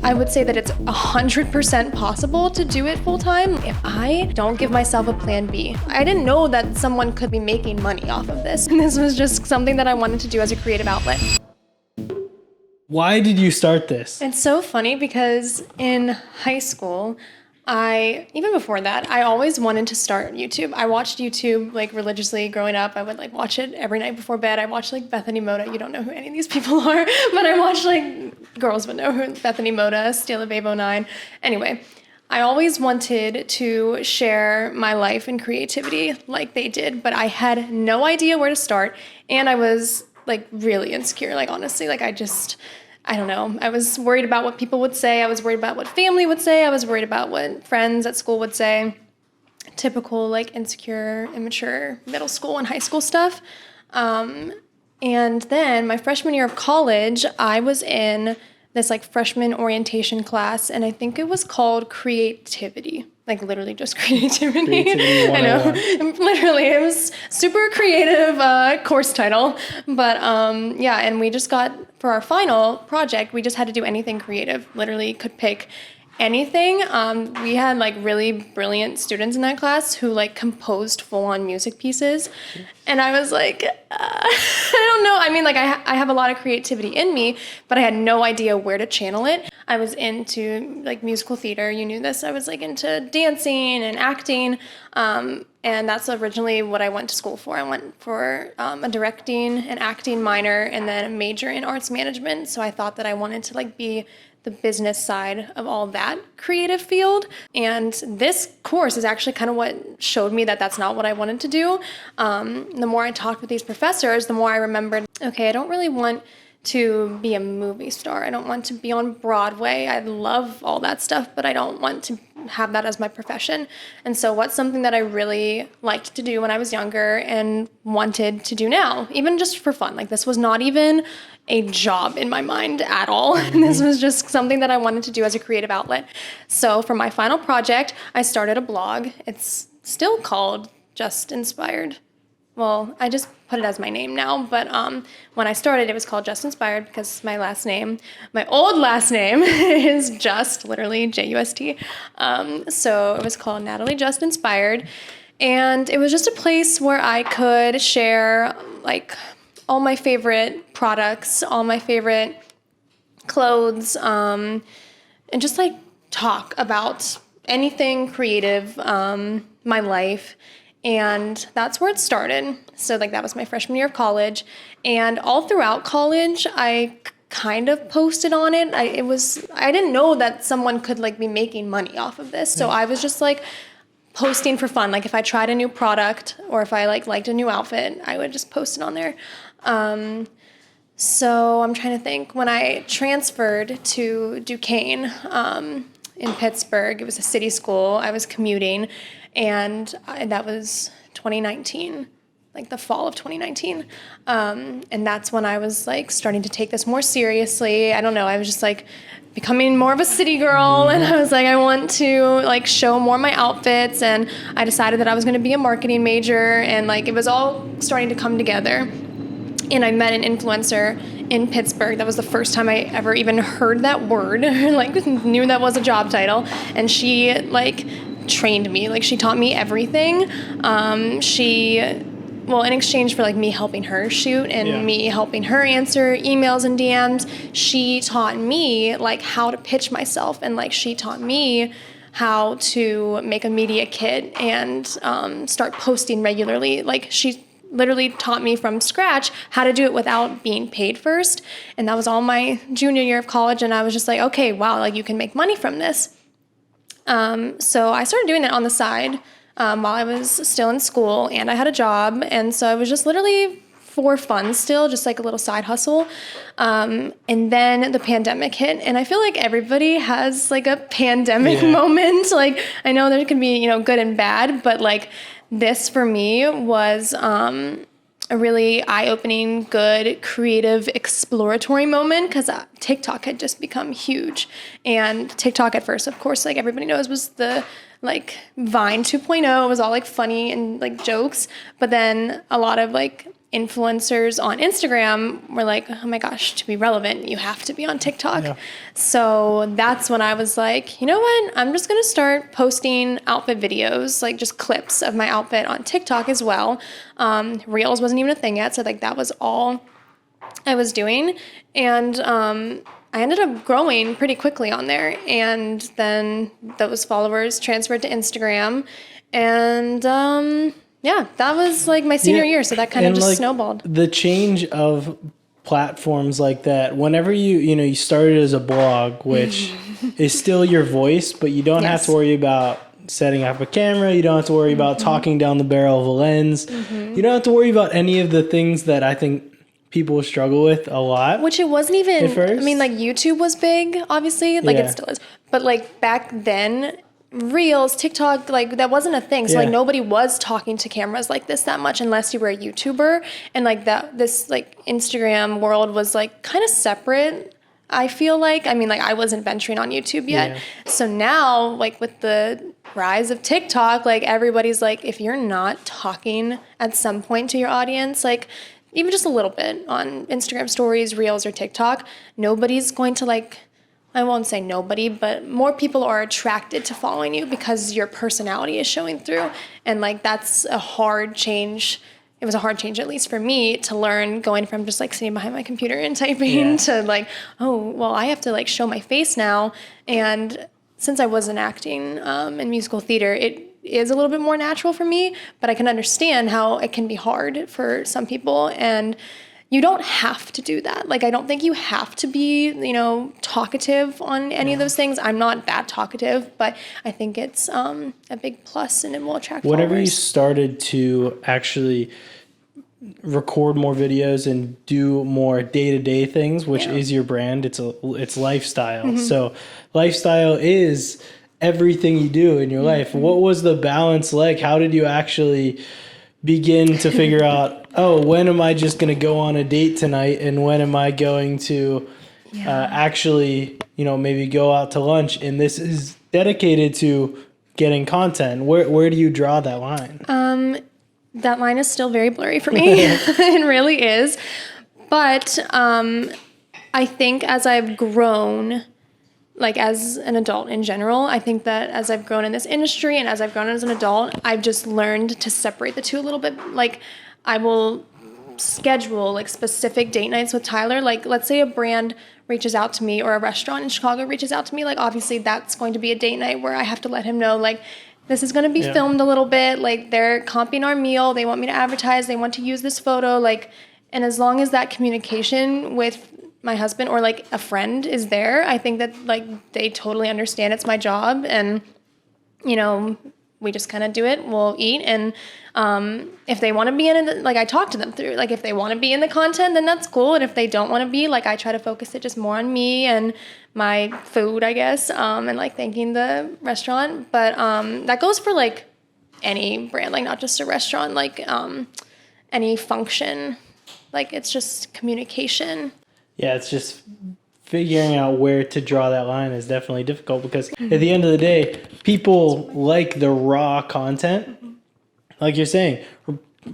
I would say that it's 100% possible to do it full time if I don't give myself a plan B. I didn't know that someone could be making money off of this. And this was just something that I wanted to do as a creative outlet. Why did you start this? It's so funny because in high school, even before that, I always wanted to start YouTube. I watched YouTube like religiously growing up. I would like watch it every night before bed. I watched like Bethany Moda. You don't know who any of these people are, but I watched like, girls would know who Bethany Moda, Steal a Babe 09. Anyway, I always wanted to share my life and creativity like they did, but I had no idea where to start. And I was like really insecure, like honestly, like I don't know. I was worried about what people would say. I was worried about what family would say. I was worried about what friends at school would say. Typical, like, insecure, immature middle school and high school stuff. And then my freshman year of college, I was in this, like, freshman orientation class, and I think it was called Creativity. Like, literally just creativity. I know. Literally, it was super creative course title. But, yeah, and we just got, for our final project, we just had to do anything creative. Literally could pick anything. We had, like, really brilliant students in that class who, like, composed full-on music pieces. And I was like, I don't know. I mean, like, I have a lot of creativity in me, but I had no idea where to channel it. I was into, like, musical theater. You knew this. I was, like, into dancing and acting. And that's originally what I went to school for. I went for a directing and acting minor and then a major in arts management. So I thought that I wanted to, like, be the business side of all that creative field. And this course is actually kind of what showed me that that's not what I wanted to do. The more I talked with these professors, the more I remembered, okay, I don't really want to be a movie star. I don't want to be on Broadway. I love all that stuff, but I don't want to have that as my profession. And so what's something that I really liked to do when I was younger and wanted to do now, even just for fun? Like, this was not even a job in my mind at all. This was just something that I wanted to do as a creative outlet. So for my final project, I started a blog. It's still called Just Inspired. Well, I just put it as my name now, but when I started, it was called Just Inspired because my old last name is Just, literally J-U-S-T. So it was called Natalie Just Inspired, and it was just a place where I could share, like, all my favorite products, all my favorite clothes, and just, like, talk about anything creative, my life. And that's where it started. So, like, that was my freshman year of college. And all throughout college, I kind of posted on it. I didn't know that someone could, like, be making money off of this. So I was just, like, posting for fun. Like, if I tried a new product or if I, like, liked a new outfit, I would just post it on there. So I'm trying to think. When I transferred to Duquesne in Pittsburgh, it was a city school. I was commuting. And that was 2019, like the fall of 2019. And that's when I was, like, starting to take this more seriously. I don't know, I was just, like, becoming more of a city girl. And I was like, I want to, like, show more of my outfits. And I decided that I was going to be a marketing major. And, like, it was all starting to come together. And I met an influencer in Pittsburgh. That was the first time I ever even heard that word, like, knew that was a job title. And she, like, trained me. Like, she taught me everything. In exchange for, like, me helping her shoot and me helping her answer emails and DMs, she taught me, like, how to pitch myself. And, like, she taught me how to make a media kit and start posting regularly. Like, she literally taught me from scratch how to do it without being paid first. And that was all my junior year of college. And I was just like, okay, wow, like, you can make money from this. So I started doing it on the side while I was still in school, and I had a job. And so I was just literally for fun still, just like a little side hustle. And then the pandemic hit, and I feel like everybody has, like, a pandemic moment. Like, I know there can be, you know, good and bad, but, like, this for me was a really eye-opening, good, creative, exploratory moment, because TikTok had just become huge. And TikTok at first, of course, like everybody knows, was the like Vine 2.0. It was all like funny and like jokes. But then a lot of like influencers on Instagram were like, oh my gosh, to be relevant, you have to be on TikTok. Yeah. So that's when I was like, you know what? I'm just going to start posting outfit videos, like just clips of my outfit on TikTok as well. Reels wasn't even a thing yet. So like that was all I was doing. And I ended up growing pretty quickly on there. And then those followers transferred to Instagram. And yeah, that was like my senior year. So that kind of just like snowballed. The change of platforms like that, whenever you started as a blog, which is still your voice, but you don't have to worry about setting up a camera. You don't have to worry about talking down the barrel of a lens. You don't have to worry about any of the things that I think people struggle with a lot. Which it wasn't even, I mean, like YouTube was big, obviously, like it still is. But like back then, Reels, TikTok, like that wasn't a thing. So like nobody was talking to cameras like this that much unless you were a YouTuber. And like this like Instagram world was like kind of separate, I feel like. I mean, like I wasn't venturing on YouTube yet. Yeah. So now like with the rise of TikTok, like everybody's like, if you're not talking at some point to your audience, like even just a little bit on Instagram stories, Reels, or TikTok, nobody's going to like, I won't say nobody, but more people are attracted to following you because your personality is showing through. And like, that's a hard change. It was a hard change, at least for me, to learn, going from just like sitting behind my computer and typing to like, oh, well, I have to like show my face now. And since I wasn't acting in musical theater, it is a little bit more natural for me, but I can understand how it can be hard for some people. And you don't have to do that. Like, I don't think you have to be, talkative on any of those things. I'm not that talkative, but I think it's a big plus and it will attract Whenever followers. you started to actually record more videos and do more day-to-day things, which is your brand, it's lifestyle. So lifestyle is everything you do in your life. What was the balance like? How did you actually begin to figure out, oh, when am I just going to go on a date tonight, and when am I going to actually, maybe go out to lunch, and this is dedicated to getting content? Where do you draw that line? That line is still very blurry for me. It really is. But I think as I've grown, like as an adult in general, I think that as I've grown in this industry and as I've grown as an adult, I've just learned to separate the two a little bit. Like I will schedule like specific date nights with Tyler. Like let's say a brand reaches out to me or a restaurant in Chicago reaches out to me. Like obviously that's going to be a date night where I have to let him know like this is going to be filmed a little bit. Like they're comping our meal. They want me to advertise. They want to use this photo. Like, and as long as that communication with my husband or like a friend is there, I think that like they totally understand it's my job, and we just kind of do it. We'll eat, and if they want to be in it, like I talk to them through, like if they want to be in the content, then that's cool, and if they don't want to be, like I try to focus it just more on me and my food, I guess, and like thanking the restaurant. But that goes for like any brand, like not just a restaurant, like any function, like it's just communication. Yeah, it's just figuring out where to draw that line is definitely difficult, because at the end of the day, people like the raw content. Like you're saying,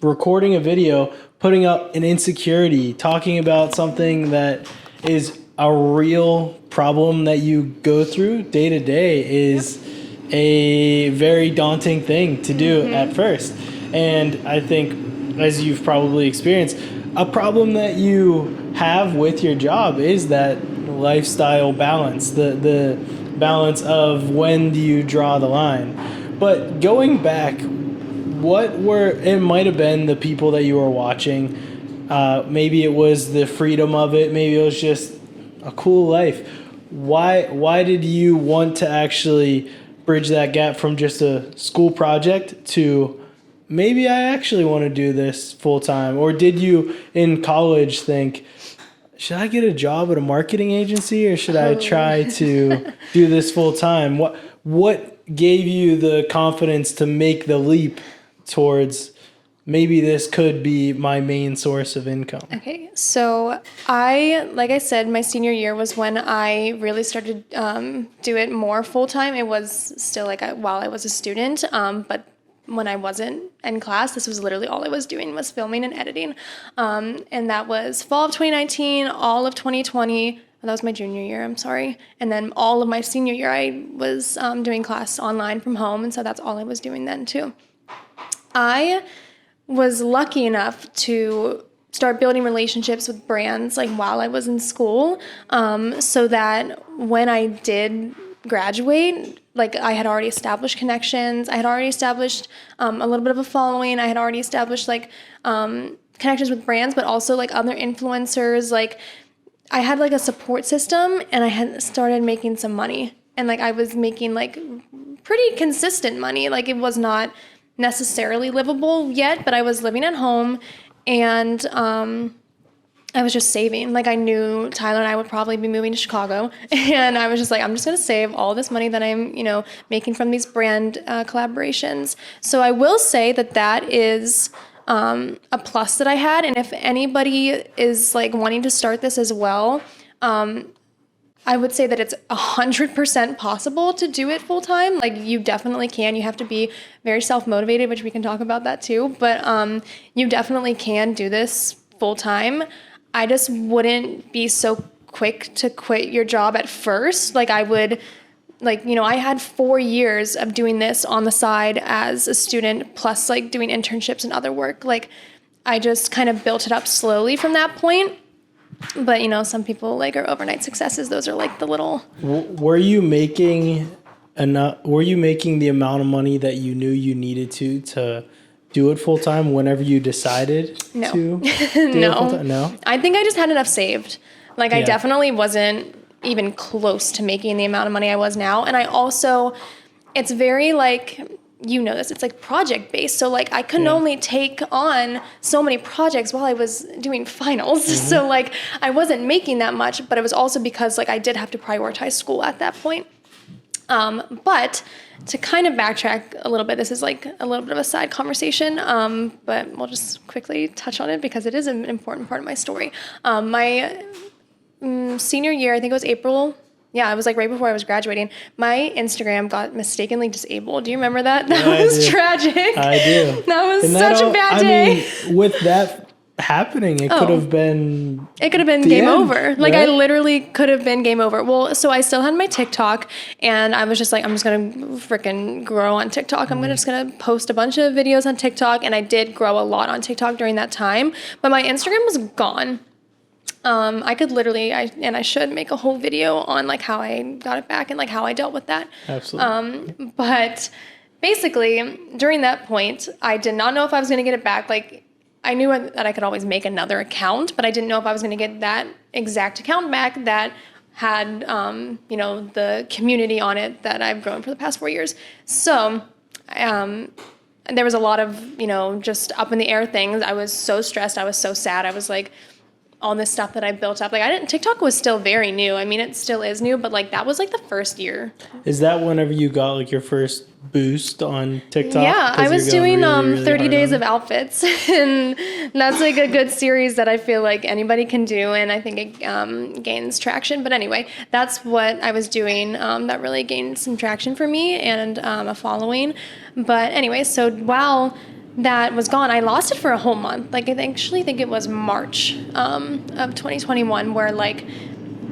recording a video, putting up an insecurity, talking about something that is a real problem that you go through day to day is a very daunting thing to do at first. And I think, as you've probably experienced, a problem that you have with your job is that lifestyle balance, the balance of when do you draw the line. But going back, it might have been the people that you were watching, maybe it was the freedom of it, maybe it was just a cool life. Why did you want to actually bridge that gap from just a school project to maybe I actually want to do this full time? Or did you in college think, should I get a job at a marketing agency, or should I try to do this full time? What gave you the confidence to make the leap towards maybe this could be my main source of income? Okay, so like I said, my senior year was when I really started do it more full time. It was still like while I was a student, but when I wasn't in class, this was literally all I was doing was filming and editing, and that was fall of 2019, all of 2020. That was my junior year, I'm sorry. And then all of my senior year, I was doing class online from home, and so that's all I was doing then too. I was lucky enough to start building relationships with brands like while I was in school, so that when I did graduate, like I had already established connections, I had already established a little bit of a following, I had already established like connections with brands, but also like other influencers, like I had like a support system, and I had started making some money, and like I was making like pretty consistent money. Like it was not necessarily livable yet, but I was living at home, and I was just saving. Like I knew Tyler and I would probably be moving to Chicago, and I was just like, I'm just gonna save all this money that I'm, making from these brand collaborations. So I will say that is a plus that I had, and if anybody is like wanting to start this as well, I would say that it's 100% possible to do it full time. Like you definitely can. You have to be very self-motivated, which we can talk about that too. But you definitely can do this full time. I just wouldn't be so quick to quit your job at first. Like I would, I had 4 years of doing this on the side as a student, plus like doing internships and other work. Like I just kind of built it up slowly from that point. But some people like are overnight successes. Those are like the little. Were you making enough? Were you making the amount of money that you knew you needed to do it full time whenever you decided to do it full time? No. I think I just had enough saved. Like I definitely wasn't even close to making the amount of money I was now. And I also, it's very like, this, it's like project based. So like I couldn't only take on so many projects while I was doing finals. Mm-hmm. So like I wasn't making that much, but it was also because like I did have to prioritize school at that point. But to kind of backtrack a little bit, this is like a little bit of a side conversation, but we'll just quickly touch on it because it is an important part of my story. My senior year, I think it was April. Yeah, it was like right before I was graduating. My Instagram got mistakenly disabled. Do you remember that? That was tragic. I do. That was such a bad day. I mean, with that happening, it could have been... It could have been game over. Like, right? I literally could have been game over. Well, so I still had my TikTok, and I was just like, I'm just going to freaking grow on TikTok. I'm just going to post a bunch of videos on TikTok, and I did grow a lot on TikTok during that time. But my Instagram was gone. I could literally, I should make a whole video on like how I got it back and like how I dealt with that. Absolutely. But basically during that point, I did not know if I was going to get it back. Like I knew that I could always make another account, but I didn't know if I was going to get that exact account back that had, the community on it that I've grown for the past 4 years. So, there was a lot of, just up in the air things. I was so stressed. I was so sad. I was like, all this stuff that I built up. Like TikTok was still very new. I mean, it still is new, but like that was like the first year. Is that whenever you got like your first boost on TikTok? Yeah, I was doing really 30 days of outfits, and that's like a good series that I feel like anybody can do, and I think it gains traction. But anyway, that's what I was doing that really gained some traction for me and a following. But anyway, so while that was gone, I lost it for a whole month. Like I actually think it was March of 2021, where like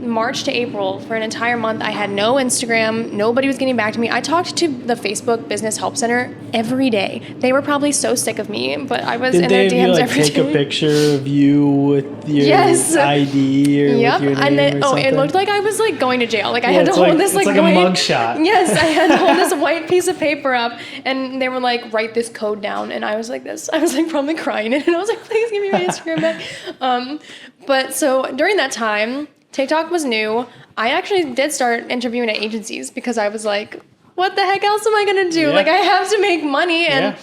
March to April for an entire month I had no Instagram. Nobody was getting back to me. I talked to the Facebook Business Help Center every day. They were probably so sick of me, but I was in their DMs every day. Did they take a picture of you with your ID or with your name or something? It looked like I was like going to jail. Like I had to hold this like a mugshot. Yes, I had to hold this white piece of paper up, and they were like, write this code down, and I was like this. I was like probably crying, and I was like, please give me my Instagram back. But so during that time, TikTok was new. I actually did start interviewing at agencies because I was like, what the heck else am I going to do? Yeah. Like, I have to make money. And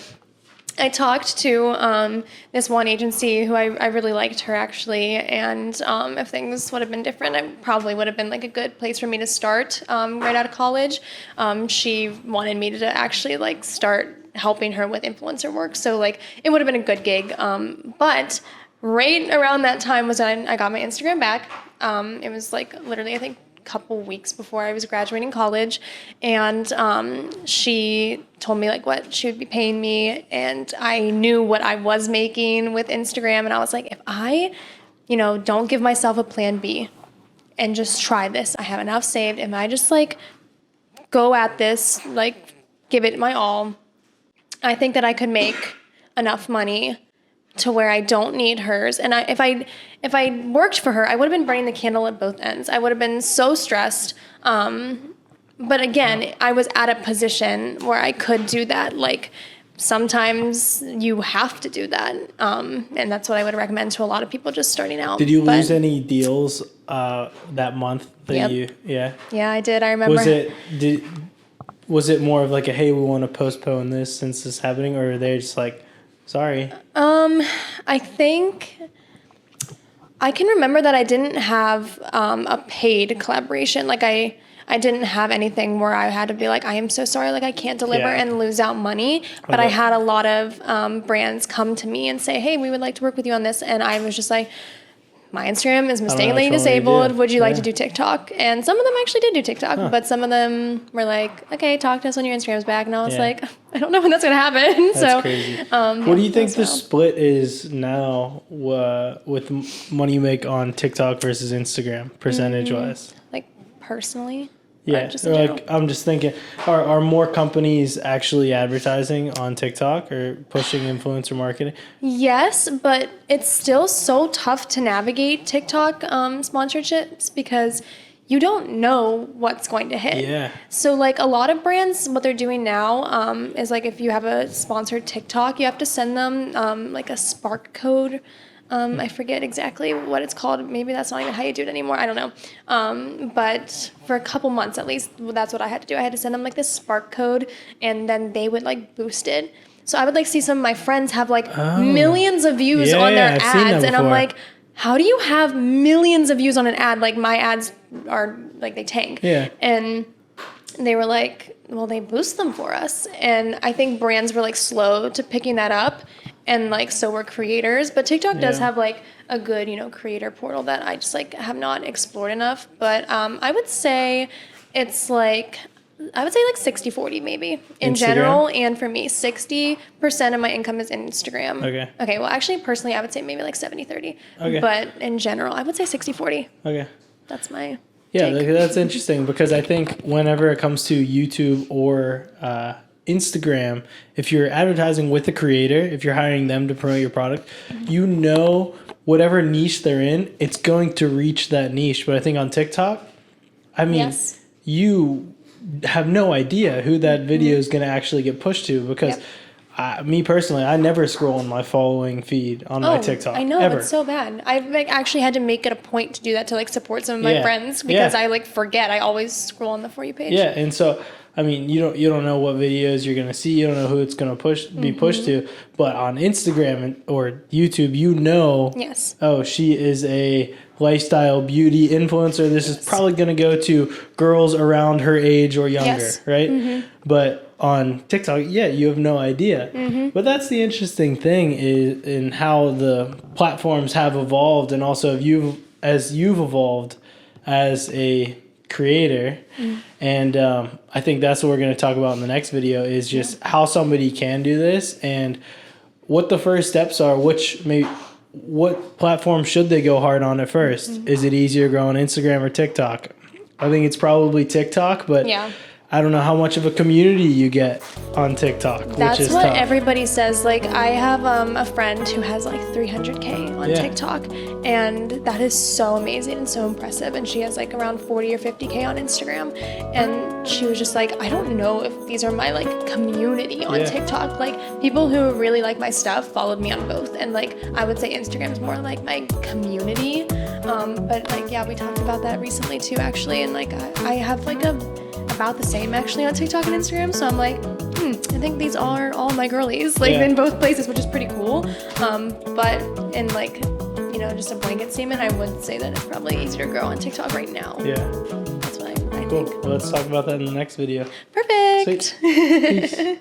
I talked to this one agency who I really liked her, actually. And if things would have been different, it probably would have been like a good place for me to start right out of college. She wanted me to actually like start helping her with influencer work. So like it would have been a good gig. But right around that time was when I got my Instagram back. It was like literally, I think, couple weeks before I was graduating college, and she told me like what she would be paying me, and I knew what I was making with Instagram, and I was like, if I, don't give myself a plan B and just try this, I have enough saved, and I just like go at this, like give it my all, I think that I could make enough money to where I don't need hers. And if I worked for her, I would have been burning the candle at both ends. I would have been so stressed. But again, I was at a position where I could do that. Like sometimes you have to do that. And that's what I would recommend to a lot of people just starting out. Did you lose any deals that month that Yep. yeah? Yeah, I did. I remember. Was it more of like a, hey, we want to postpone this since this is happening, or are they just like, sorry? I think I can remember that I didn't have a paid collaboration. Like I didn't have anything where I had to be like, I am so sorry, like I can't deliver and lose out money. But I had a lot of brands come to me and say, hey, we would like to work with you on this. And I was just like, my Instagram is mistakenly disabled. Would you like to do TikTok? And some of them actually did do TikTok, but some of them were like, okay, talk to us when your Instagram's back. And I was like, I don't know when that's going to happen. That's crazy. What do you think the split is now with money you make on TikTok versus Instagram, percentage-wise? Like personally? Yeah, I'm just thinking, are more companies actually advertising on TikTok or pushing influencer marketing? Yes, but it's still so tough to navigate TikTok sponsorships because you don't know what's going to hit. Yeah. So like a lot of brands, what they're doing now is like if you have a sponsored TikTok, you have to send them like a Spark code. I forget exactly what it's called. Maybe that's not even how you do it anymore. I don't know. But for a couple months at least, that's what I had to do. I had to send them like this Spark code, and then they would like boost it. So I would like see some of my friends have like millions of views on their ads, and I'm like, how do you have millions of views on an ad? Like my ads are like they tank. Yeah. And they were like, well, they boost them for us. And I think brands were like slow to picking that up. And like, so were creators, but TikTok does have like a good, creator portal that I just like have not explored enough. But I would say it's like, I would say like 60-40 maybe in general. And for me, 60% of my income is in Instagram. Okay. Well, actually, personally, I would say maybe like 70-30. Okay. But in general, I would say 60-40. Okay. That's my take. Like, that's interesting because I think whenever it comes to YouTube or Instagram, if you're advertising with a creator, if you're hiring them to promote your product, whatever niche they're in, it's going to reach that niche. But I think on TikTok, I mean, you have no idea who that video is going to actually get pushed to because me personally, I never scroll on my following feed on my TikTok. I know, ever. it's so bad. I've like actually had to make it a point to do that to like support some of my friends because I like forget. I always scroll on the For You page. Yeah, and so I mean, you don't know what videos you're gonna see. You don't know who it's gonna be pushed to. But on Instagram or YouTube, Yes. Oh, she is a lifestyle beauty influencer. This is probably gonna go to girls around her age or younger, right? But on TikTok, you have no idea. But that's the interesting thing is in how the platforms have evolved, and also as you've evolved as a creator. And I think that's what we're going to talk about in the next video is just how somebody can do this and what the first steps are, what platform should they go hard on at first? Is it easier to grow on Instagram or TikTok? I think it's probably TikTok, but I don't know how much of a community you get on TikTok. That's which is what tough. Everybody says. Like I have a friend who has like 300K on TikTok, and that is so amazing and so impressive. And she has like around 40 or 50K on Instagram. And she was just like, I don't know if these are my like community on TikTok. Like people who really like my stuff followed me on both, and like I would say Instagram's more like my community. But like we talked about that recently too, actually. And like I have like about the same actually on TikTok and Instagram, so I'm like, I think these are all my girlies, like in both places, which is pretty cool. But in like, just a blanket statement, I would say that it's probably easier to grow on TikTok right now. Yeah. That's what I Cool. think. Well, let's talk about that in the next video. Perfect. Sweet. Peace.